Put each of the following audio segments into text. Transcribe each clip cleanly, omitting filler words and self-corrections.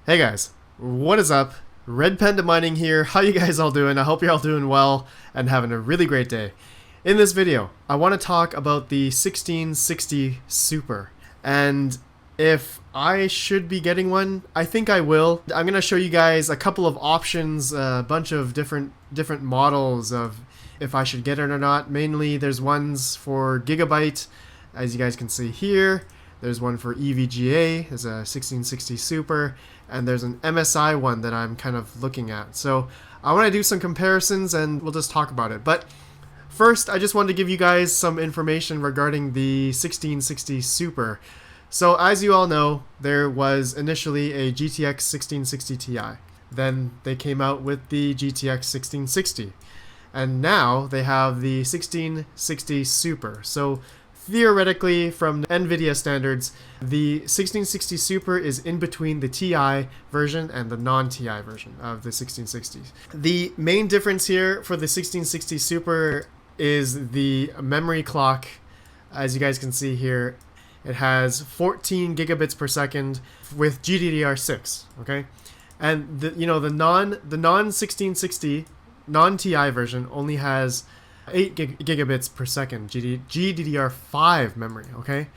Hey guys, what is up? RedPandaMining here. How you guys all doing? I hope you're all doing well and having a really great day. In this video, I want to talk about the 1660 Super and if I should be getting one. I think I will. I'm going to show you guys a couple of options, a bunch of different models of if I should get it or not. Mainly there's ones for Gigabyte, as you guys can see here. There's one for EVGA, there's a 1660 Super, and there's an MSI one that I'm kind of looking at. So I want to do some comparisons and we'll just talk about it. But first, I just wanted to give you guys some information regarding the 1660 Super. So as you all know, there was initially a GTX 1660 Ti. Then they came out with the GTX 1660. And now they have the 1660 Super. So theoretically, from NVIDIA standards, the 1660 Super is in between the Ti version and the non-Ti version of the 1660s. The main difference here for the 1660 Super is the memory clock. As you guys can see here, it has 14 gigabits per second with GDDR6. Okay, and the non 1660 non-Ti version only has 8 gigabits per second GDDR5 memory, okay?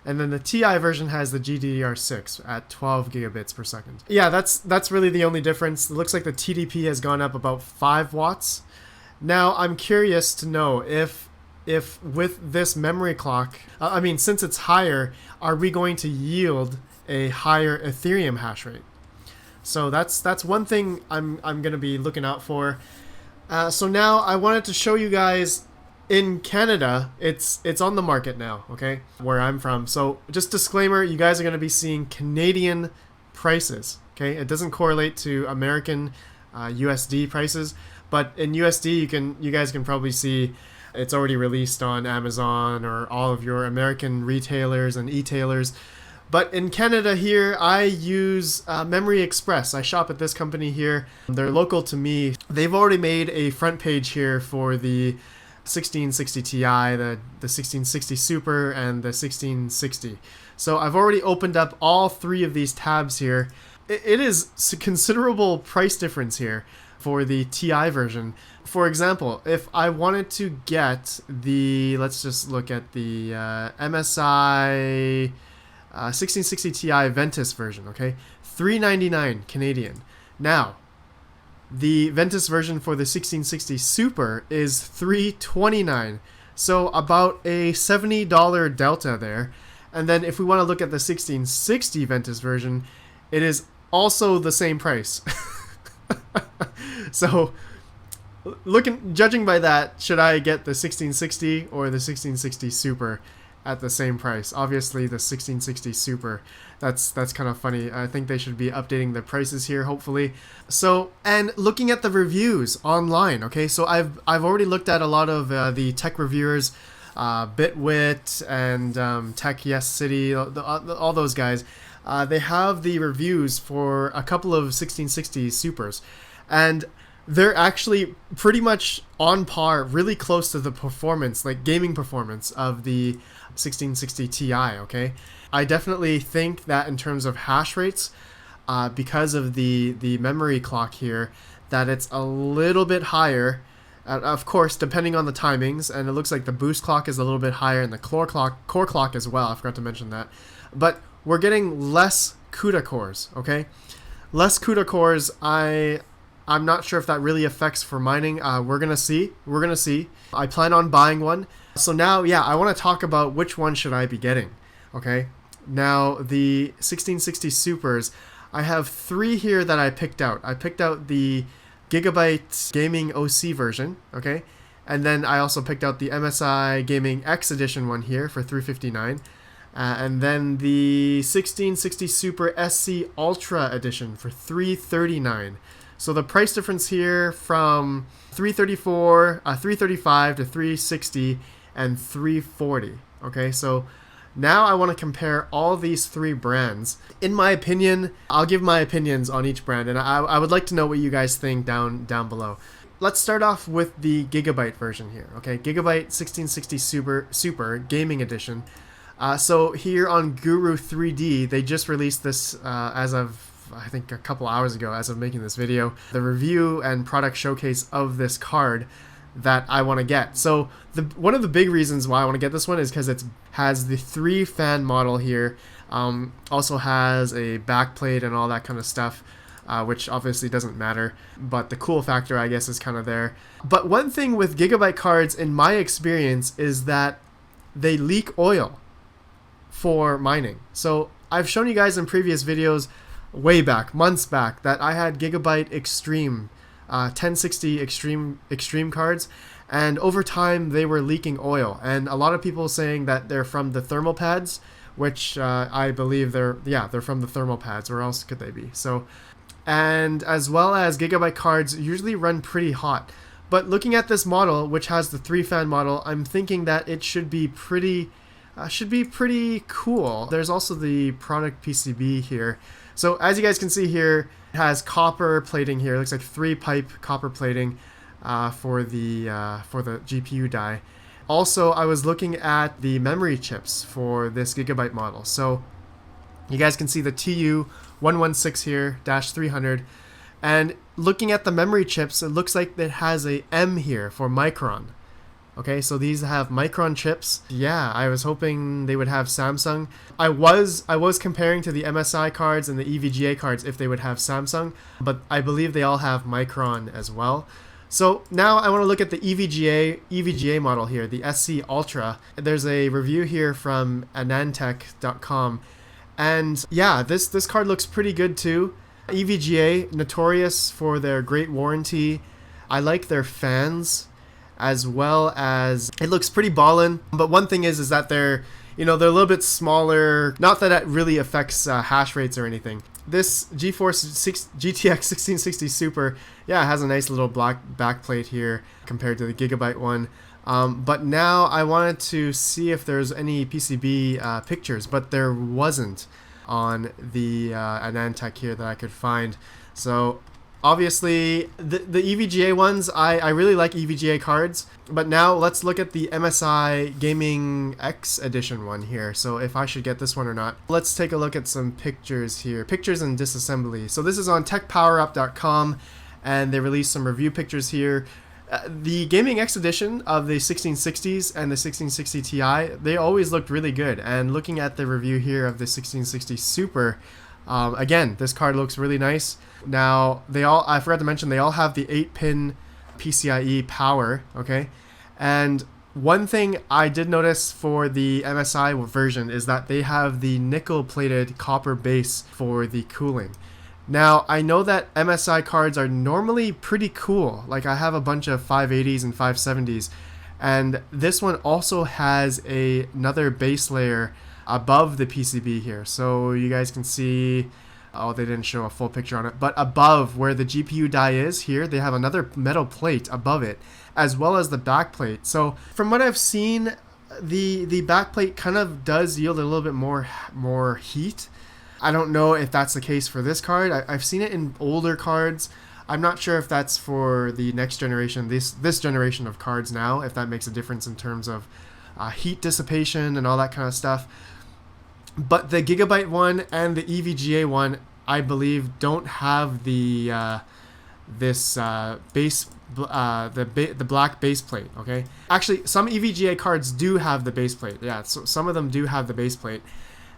And then the Ti version has the GDDR6 at 12 gigabits per second. Yeah, that's really the only difference. It looks like the TDP has gone up about 5 watts. Now, I'm curious to know if with this memory clock, since it's higher, are we going to yield a higher Ethereum hash rate? So that's one thing I'm going to be looking out for. So now I wanted to show you guys in Canada, it's on the market now, okay, where I'm from. So just disclaimer, you guys are going to be seeing Canadian prices, okay? It doesn't correlate to American USD prices, but in USD you guys can probably see it's already released on Amazon or all of your American retailers and e-tailers. But in Canada here, I use Memory Express. I shop at this company here. They're local to me. They've already made a front page here for the 1660 Ti, the 1660 Super, and the 1660. So I've already opened up all 3 of these tabs here. It is a considerable price difference here for the Ti version. For example, if I wanted to get the, let's just look at the MSI 1660 Ti Ventus version, okay? $399 Canadian. Now, the Ventus version for the 1660 Super is $329. So about a $70 delta there. And then if we want to look at the 1660 Ventus version, it is also the same price. So judging by that, should I get the 1660 or the 1660 Super at the same price? Obviously the 1660 Super. That's kind of funny. I think they should be updating the prices here, hopefully. So, and looking at the reviews online, okay, so I've already looked at a lot of the tech reviewers, Bitwit and Tech Yes City, all those guys. They have the reviews for a couple of 1660 Supers, and they're actually pretty much on par, really close to the performance, like gaming performance of the 1660 Ti, okay? I definitely think that in terms of hash rates, because of the memory clock here, that it's a little bit higher, of course, depending on the timings, and it looks like the boost clock is a little bit higher, and the core clock as well, I forgot to mention that. But we're getting less CUDA cores, okay? Less CUDA cores, I'm not sure if that really affects for mining. We're gonna see. I plan on buying one. So now, yeah, I want to talk about which one should I be getting. Okay. Now the 1660 Supers, I have 3 here that I picked out. I picked out the Gigabyte Gaming OC version. Okay. And then I also picked out the MSI Gaming X Edition one here for $359. And then the 1660 Super SC Ultra Edition for $339. So the price difference here from $335 to $360 and $340. Okay, so now I want to compare all these 3 brands. In my opinion, I'll give my opinions on each brand, and I would like to know what you guys think down below. Let's start off with the Gigabyte version here. Okay, Gigabyte 1660 Super Gaming Edition. So here on Guru 3D, they just released this as of I think a couple hours ago as of making this video, the review and product showcase of this card that I want to get. So one of the big reasons why I want to get this one is because it has the 3 fan model here, also has a backplate and all that kind of stuff, which obviously doesn't matter, but the cool factor I guess is kind of there. But one thing with Gigabyte cards in my experience is that they leak oil for mining. So I've shown you guys in previous videos way back, months back, that I had Gigabyte Extreme 1060 extreme cards, and over time they were leaking oil, and a lot of people saying that they're from the thermal pads, which I believe they're from the thermal pads. Where else could they be? So, and as well as Gigabyte cards usually run pretty hot, but looking at this model, which has the 3 fan model, I'm thinking that it should be pretty cool. There's also the product PCB here. So as you guys can see here, it has copper plating here. It looks like 3 pipe copper plating for the GPU die. Also, I was looking at the memory chips for this Gigabyte model. So you guys can see the TU116 here, -300. And looking at the memory chips, it looks like it has a M here for Micron. Okay, so these have Micron chips. Yeah, I was hoping they would have Samsung. I was comparing to the MSI cards and the EVGA cards if they would have Samsung, but I believe they all have Micron as well. So now I want to look at the EVGA model here, the SC Ultra. There's a review here from anantech.com, and yeah, this card looks pretty good too. EVGA, notorious for their great warranty. I like their fans, as well as it looks pretty ballin'. But one thing is that they're a little bit smaller. Not that that really affects hash rates or anything. This GeForce GTX 1660 Super, yeah, it has a nice little black backplate here compared to the Gigabyte one. But now I wanted to see if there's any PCB pictures, but there wasn't on the Anantech here that I could find. So obviously the EVGA ones, I really like EVGA cards, but now let's look at the MSI Gaming X Edition one here. So if I should get this one or not. Let's take a look at some pictures here. Pictures and disassembly. So this is on techpowerup.com, and they released some review pictures here. The Gaming X Edition of the 1660s and the 1660 Ti, they always looked really good. And looking at the review here of the 1660 Super, again, this card looks really nice. Now, I forgot to mention, they all have the 8-pin PCIe power, okay? And one thing I did notice for the MSI version is that they have the nickel-plated copper base for the cooling. Now, I know that MSI cards are normally pretty cool. Like, I have a bunch of 580s and 570s, and this one also has another base layer above the PCB here. So you guys can see, oh, they didn't show a full picture on it, but above where the GPU die is here, they have another metal plate above it, as well as the back plate. So from what I've seen, the back plate kind of does yield a little bit more heat. I don't know if that's the case for this card. I've seen it in older cards. I'm not sure if that's for the next generation, this generation of cards now, if that makes a difference in terms of heat dissipation and all that kind of stuff. But the Gigabyte one and the EVGA one, I believe, don't have the the black base plate. Okay, actually, some EVGA cards do have the base plate. Yeah, so some of them do have the base plate,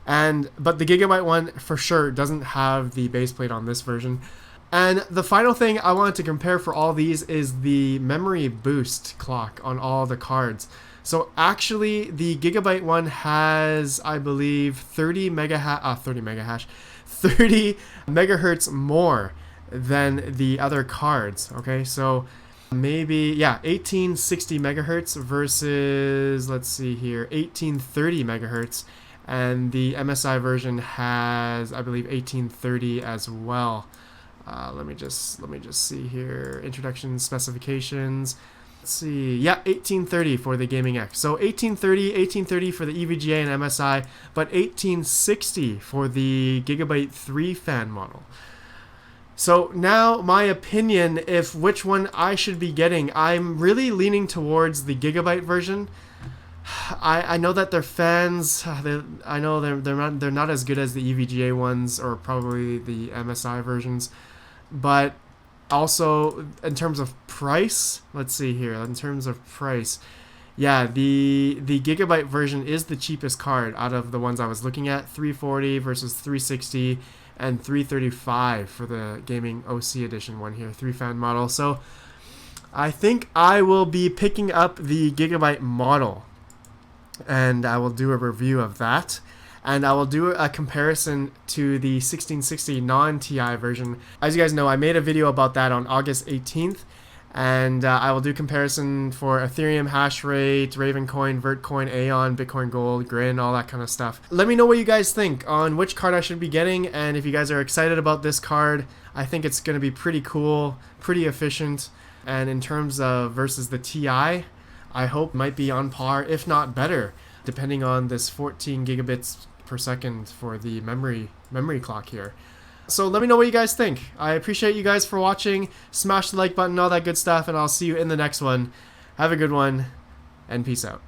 but the Gigabyte one for sure doesn't have the base plate on this version. And the final thing I wanted to compare for all these is the memory boost clock on all the cards. So actually, the Gigabyte one has, I believe, 30 megahertz more than the other cards. Okay, so maybe, yeah, 1860 megahertz versus, let's see here, 1830 megahertz. And the MSI version has, I believe, 1830 as well. Let me just see here. Introduction specifications. Let's see. Yeah, 1830 for the Gaming X. So 1830 for the EVGA and MSI, but 1860 for the Gigabyte 3 fan model. So now my opinion, which one I should be getting, I'm really leaning towards the Gigabyte version. I know that they're fans. I know they're not as good as the EVGA ones or probably the MSI versions, but also in terms of price, let's see here. In terms of price, yeah, the Gigabyte version is the cheapest card out of the ones I was looking at. 340 versus 360 and 335 for the gaming OC edition one here, 3-fan model. So I think I will be picking up the Gigabyte model, and I will do a review of that, and I will do a comparison to the 1660 non-TI version. As you guys know, I made a video about that on August 18th, and I will do comparison for Ethereum hash rate, Ravencoin, Vertcoin, Aeon, Bitcoin Gold, Grin, all that kind of stuff. Let me know what you guys think on which card I should be getting, and if you guys are excited about this card. I think it's going to be pretty cool, pretty efficient, and in terms of versus the TI, I hope might be on par, if not better, depending on this 14 gigabits per second for the memory clock here. So let me know what you guys think. I appreciate you guys for watching. Smash the like button, all that good stuff, and I'll see you in the next one. Have a good one, and peace out.